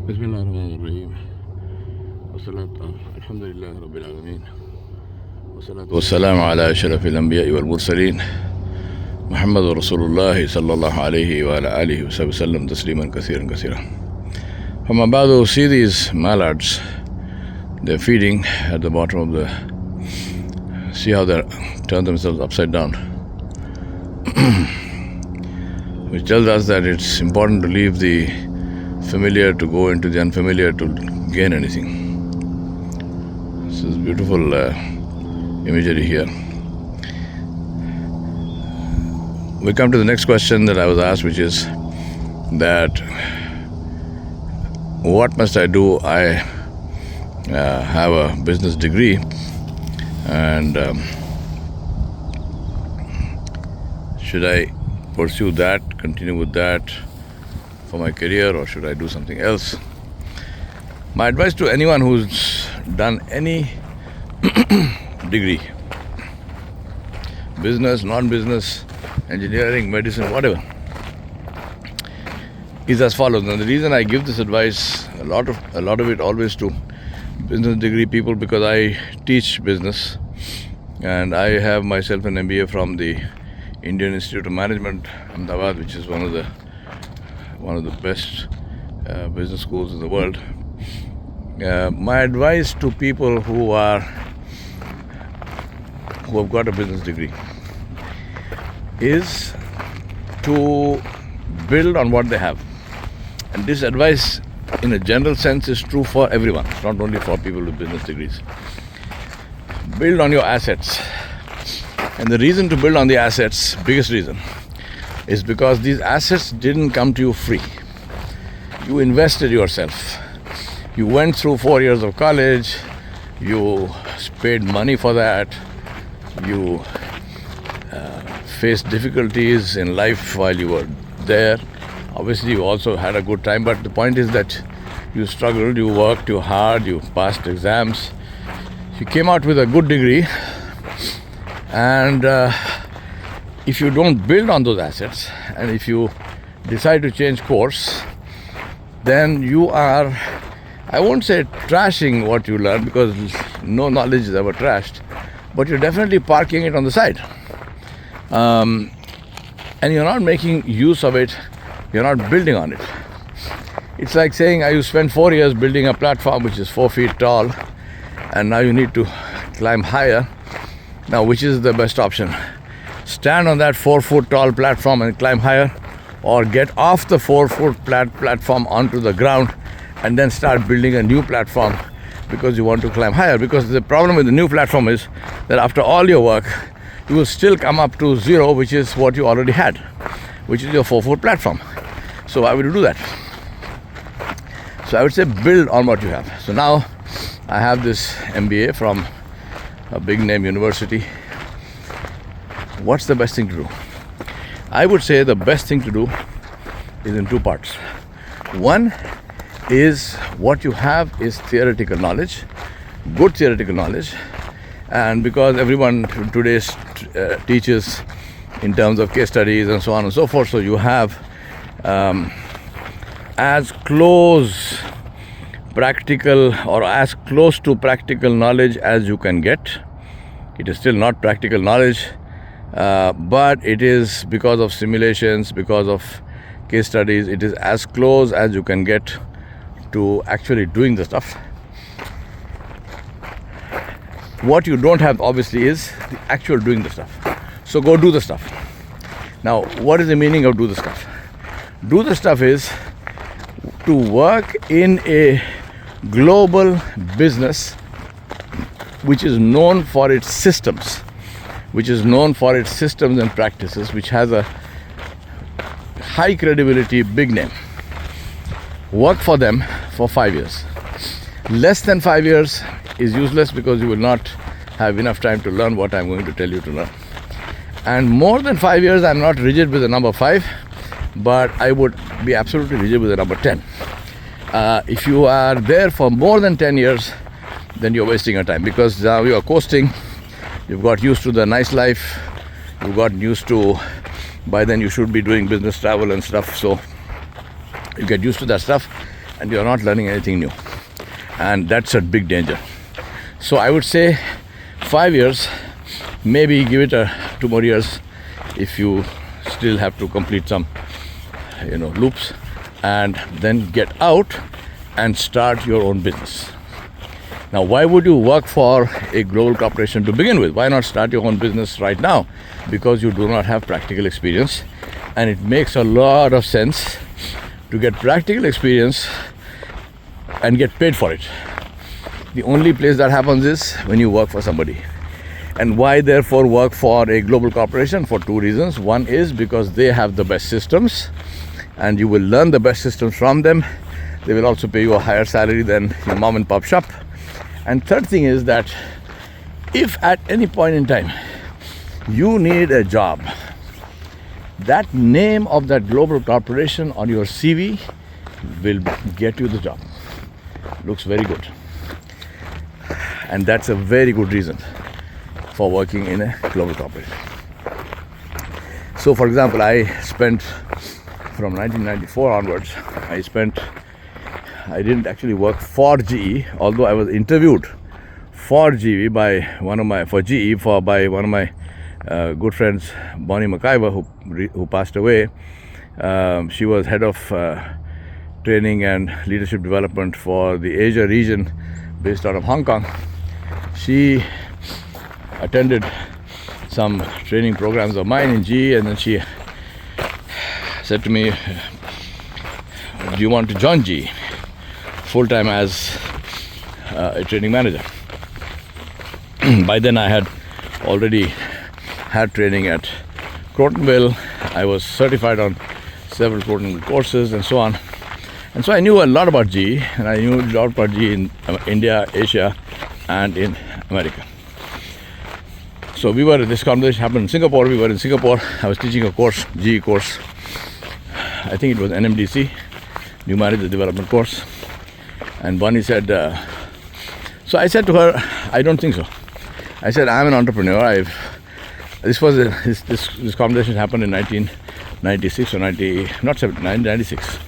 بسم الله الرحمن الرحيم والصلاة الحمد لله رب العالمين والصلاة والسلام على أشرف الأنبياء والمرسلين محمد رسول الله صلى الله عليه وعلى آله وصحبه وسلم تسليما كثيرا كثيرا. From above, see these mallards, they're feeding at the bottom of the, see how they turn themselves upside down, which tells us that it's important to leave the familiar to go into the unfamiliar to gain anything. This is beautiful imagery here. We come to the next question that I was asked, which is that what must I do? I have a business degree, and should I pursue that, continue with that for my career, or should I do something else? My advice to anyone who's done any degree, business, non-business, engineering, medicine, whatever, is as follows. Now, the reason I give this advice, a lot of it always to business degree people, because I teach business, and I have myself an MBA from the Indian Institute of Management, Ahmedabad, which is one of the best business schools in the world. My advice to people who have got a business degree is to build on what they have. And this advice, in a general sense, is true for everyone, not only for people with business degrees. Build on your assets. And the reason to build on the assets, biggest reason, is because these assets didn't come to you free. You invested yourself. You went through 4 years of college. You paid money for that. You faced difficulties in life while you were there. Obviously, you also had a good time, but the point is that you struggled, you worked, you hard, you passed exams. You came out with a good degree, and if you don't build on those assets, and if you decide to change course, then you are, I won't say trashing what you learned, because no knowledge is ever trashed, but you're definitely parking it on the side. And you're not making use of it, you're not building on it. It's like saying you spent 4 years building a platform which is 4 feet tall, and now you need to climb higher. Now, which is the best option? Stand on that 4 foot tall platform and climb higher, or get off the 4 foot platform onto the ground and then start building a new platform because you want to climb higher. Because the problem with the new platform is that after all your work, you will still come up to zero, which is what you already had, which is your 4 foot platform. So why would you do that? So I would say build on what you have. So now I have this MBA from a big name university. What's the best thing to do? I would say the best thing to do is in two parts. One is what you have is theoretical knowledge, good theoretical knowledge, and because everyone today teaches in terms of case studies and so on and so forth, so you have as close practical or as close to practical knowledge as you can get. It is still not practical knowledge, but it is, because of simulations, because of case studies, it is as close as you can get to actually doing the stuff. What you don't have, obviously, is the actual doing the stuff. So go do the stuff. Now, what is the meaning of do the stuff? Do the stuff is to work in a global business which is known for its systems, and practices, which has a high credibility, big name. Work for them for 5 years. Less than 5 years is useless, because you will not have enough time to learn what I'm going to tell you to learn. And more than 5 years, I'm not rigid with the number 5, but I would be absolutely rigid with the number 10. If you are there for more than 10 years, then you're wasting your time, because now you are coasting, you've got used to the nice life, you've gotten used to, by then you should be doing business travel and stuff, so you get used to that stuff, and you're not learning anything new. And that's a big danger. So I would say 5 years, maybe give it 2 more years if you still have to complete some loops, and then get out and start your own business. Now, why would you work for a global corporation to begin with? Why not start your own business right now? Because you do not have practical experience, and it makes a lot of sense to get practical experience and get paid for it. The only place that happens is when you work for somebody. And why therefore work for a global corporation? For 2 reasons. One is because they have the best systems, and you will learn the best systems from them. They will also pay you a higher salary than your mom and pop shop. And third thing is that if at any point in time you need a job, that name of that global corporation on your CV will get you the job. Looks very good. And that's a very good reason for working in a global corporation. So for example, I spent from 1994 onwards, I didn't actually work for GE, although I was interviewed for GE by one of my good friends, Bonnie McIver, who passed away. She was head of training and leadership development for the Asia region based out of Hong Kong. She attended some training programs of mine in GE, and then she said to me, do you want to join GE full-time as a training manager? By then I had already had training at Crotonville. I was certified on several Crotonville courses and so on. And so I knew a lot about GE, and I knew a lot about GE in India, Asia, and in America. So this conversation happened in Singapore. We were in Singapore. I was teaching a course, GE course. I think it was NMDC, New Manager Development course. And Bonnie said, so I said to her, I don't think so. I said, I'm an entrepreneur. This conversation happened in 1996 or 1996.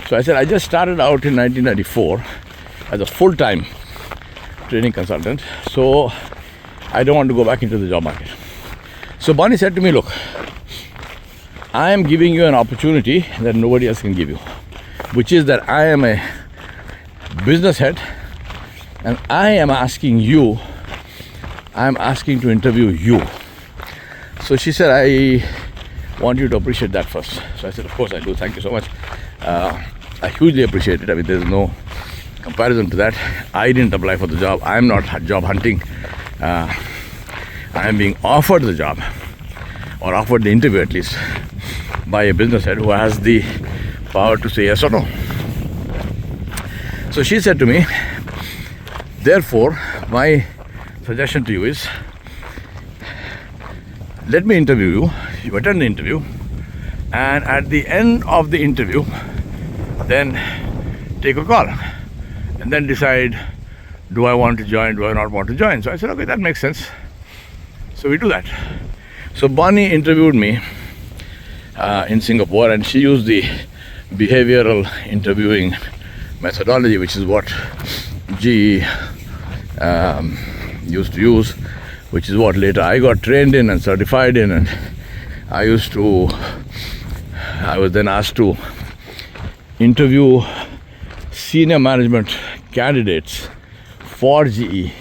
So I said, I just started out in 1994 as a full-time training consultant. So I don't want to go back into the job market. So Bonnie said to me, look, I am giving you an opportunity that nobody else can give you, which is that I am a business head, and I am asking to interview you. So she said, I want you to appreciate that first. So I said, of course I do. Thank you so much. I hugely appreciate it. I mean, there's no comparison to that. I didn't apply for the job. I'm not job hunting. I am being offered the job, or offered the interview at least, by a business head who has the power to say yes or no. So she said to me, therefore, my suggestion to you is, let me interview you. You attend the interview, and at the end of the interview, then take a call and then decide, do I want to join, do I not want to join? So I said, okay, that makes sense. So we do that. So Bonnie interviewed me in Singapore, and she used the behavioral interviewing methodology, which is what GE used to use, which is what later I got trained in and certified in. And I was then asked to interview senior management candidates for GE,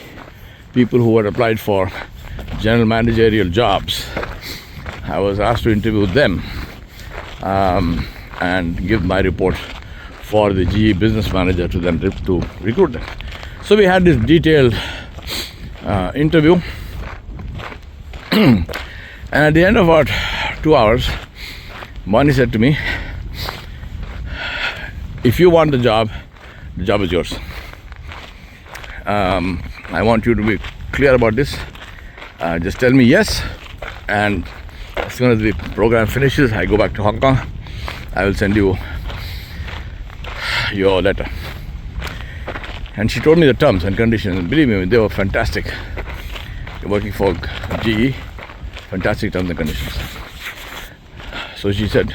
people who had applied for general managerial jobs. I was asked to interview them and give my report for the GE business manager to them to recruit them. So we had this detailed interview, and at the end of about 2 hours, Bonnie said to me, if you want the job is yours. I want you to be clear about this. Just tell me yes, and as soon as the program finishes, I go back to Hong Kong. I will send you your letter. And she told me the terms and conditions, and believe me, they were fantastic. Working for GE, fantastic terms and conditions. So she said,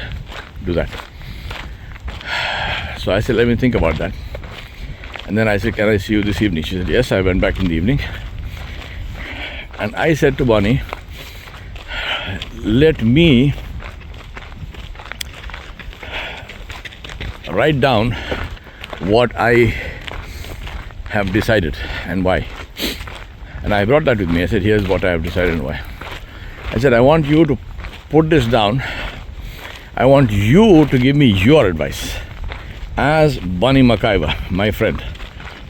do that. So I said, let me think about that. And then I said, can I see you this evening? She said, yes. I went back in the evening. And I said to Bonnie, let me write down what I have decided and why. And I brought that with me. I said, here's what I have decided and why. I said, I want you to put this down. I want you to give me your advice as Bonnie McIver, my friend,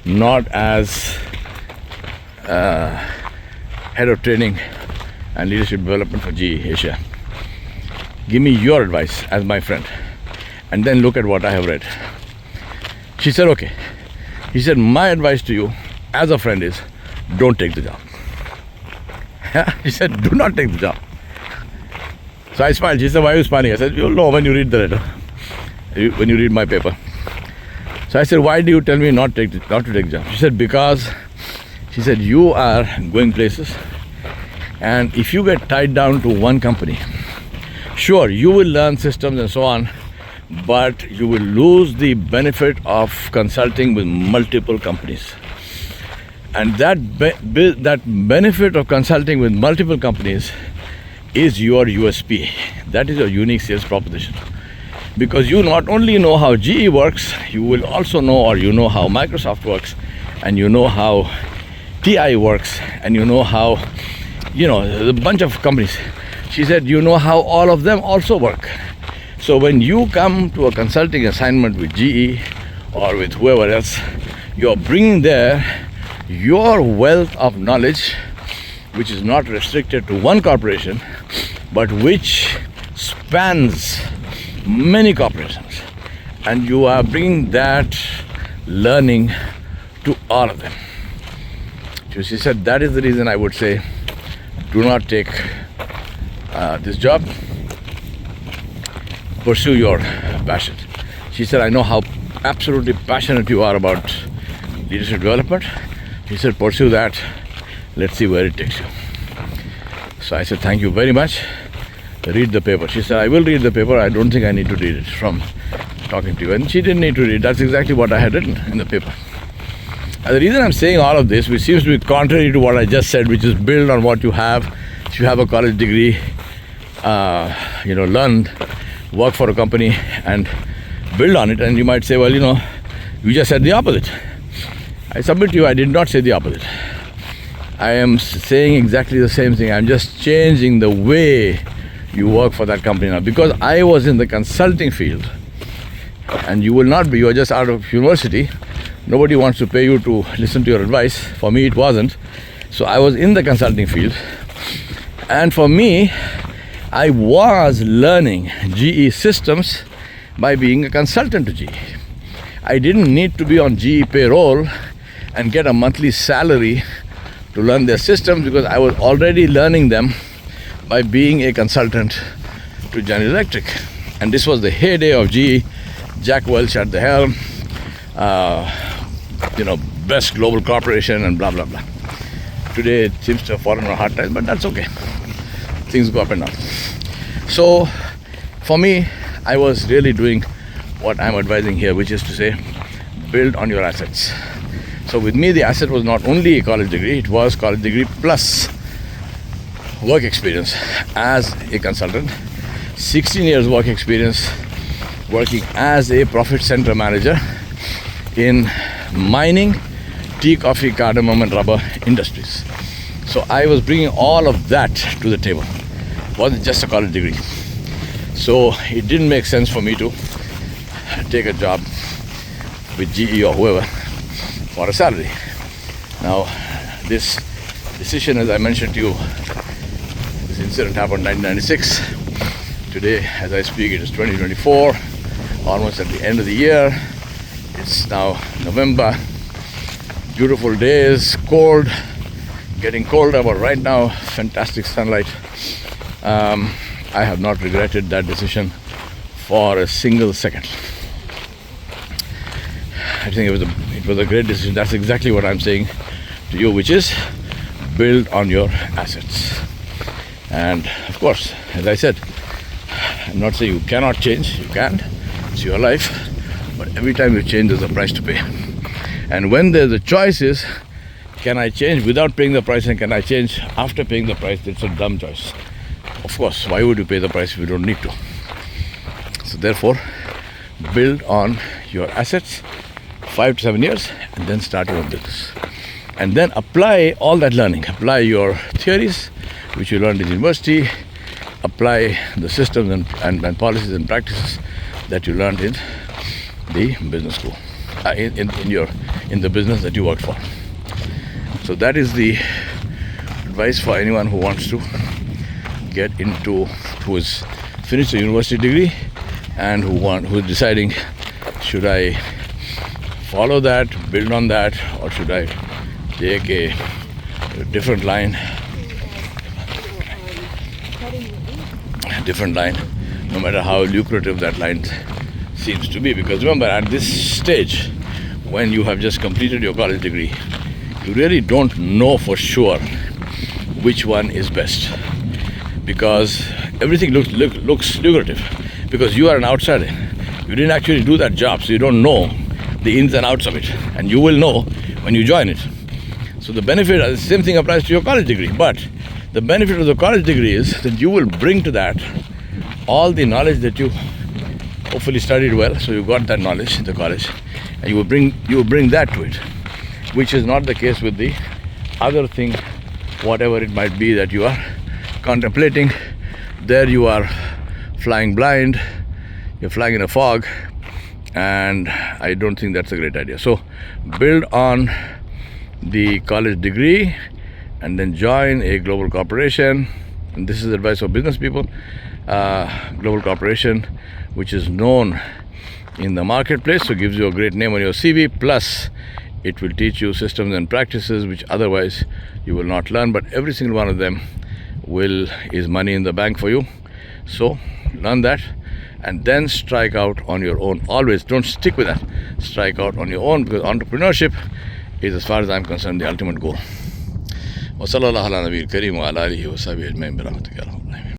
not as head of training and leadership development for GE Asia. Give me your advice as my friend, and then look at what I have read. She said, okay. He said, my advice to you as a friend is, don't take the job. He said, do not take the job. So I smiled. She said, why are you smiling? I said, you'll know when you read the letter, when you read my paper. So I said, why do you tell me not to take the job? She said, because, she said, you are going places, and if you get tied down to one company, sure, you will learn systems and so on, but you will lose the benefit of consulting with multiple companies. And that benefit of consulting with multiple companies is your USP. That is your unique sales proposition. Because you not only know how GE works, you will also know, or you know how Microsoft works, and you know how TI works, and you know how, a bunch of companies. She said, you know how all of them also work. So when you come to a consulting assignment with GE or with whoever else, you're bringing there your wealth of knowledge, which is not restricted to one corporation, but which spans many corporations. And you are bringing that learning to all of them. So she said, that is the reason I would say, do not take this job. Pursue your passion. She said, I know how absolutely passionate you are about leadership development. He said, pursue that. Let's see where it takes you. So I said, thank you very much. Read the paper. She said, I will read the paper. I don't think I need to read it from talking to you. And she didn't need to read. That's exactly what I had written in the paper. And the reason I'm saying all of this, which seems to be contrary to what I just said, which is build on what you have. If you have a college degree, learn, work for a company and build on it. And you might say, well, you just said the opposite. I submit to you, I did not say the opposite. I am saying exactly the same thing. I'm just changing the way you work for that company now. Because I was in the consulting field, and you will not be. You are just out of university. Nobody wants to pay you to listen to your advice. For me, it wasn't. So I was in the consulting field. And for me, I was learning GE systems by being a consultant to GE. I didn't need to be on GE payroll and get a monthly salary to learn their systems, because I was already learning them by being a consultant to General Electric. And this was the heyday of GE. Jack Welch at the helm, best global corporation and blah, blah, blah. Today it seems to have fallen on hard times, but that's okay. Things go up and down. So for me, I was really doing what I'm advising here, which is to say, build on your assets. So with me, the asset was not only a college degree, it was college degree plus work experience as a consultant, 16 years work experience working as a profit center manager in mining, tea, coffee, cardamom and rubber industries. So I was bringing all of that to the table. It wasn't just a college degree. So it didn't make sense for me to take a job with GE or whoever for a salary. Now, this decision, as I mentioned to you, this incident happened in 1996. Today, as I speak, it is 2024, almost at the end of the year. It's now November. Beautiful days, cold, getting colder, but right now, fantastic sunlight. I have not regretted that decision for a single second. I think it was a great decision. That's exactly what I'm saying to you, which is build on your assets. And of course, as I said, I'm not saying you cannot change. You can. It's your life. But every time you change, there's a price to pay. And when there's a choice is, can I change without paying the price and can I change after paying the price? It's a dumb choice. Of course, why would you pay the price if you don't need to? So therefore, build on your assets 5 to 7 years and then start your own business. And then apply all that learning. Apply your theories, which you learned in university. Apply the systems and policies and practices that you learned in the business school, in the business that you worked for. So that is the advice for anyone who wants to get into, who has finished a university degree and who is deciding, should I follow that, build on that, or should I take a different line, no matter how lucrative that line seems to be. Because remember, at this stage, when you have just completed your college degree, you really don't know for sure which one is best, because everything looks lucrative, because you are an outsider. You didn't actually do that job, so you don't know the ins and outs of it, and you will know when you join it. So the benefit, the same thing applies to your college degree, but the benefit of the college degree is that you will bring to that all the knowledge that you hopefully studied well, so you got that knowledge in the college, and you will bring that to it, which is not the case with the other thing, whatever it might be that you are contemplating. There you are flying blind, you're flying in a fog, and I don't think that's a great idea. So build on the college degree and then join a global corporation. And this is advice for business people. Global corporation which is known in the marketplace, so gives you a great name on your CV, plus it will teach you systems and practices which otherwise you will not learn, but every single one of them is money in the bank for you. So learn that and then strike out on your own. Always don't stick with that, strike out on your own, because entrepreneurship is, as far as I'm concerned, the ultimate goal. وصلى الله على نبي الكريم وعلى آله وصحبه أجمعين برحمتك يا رب.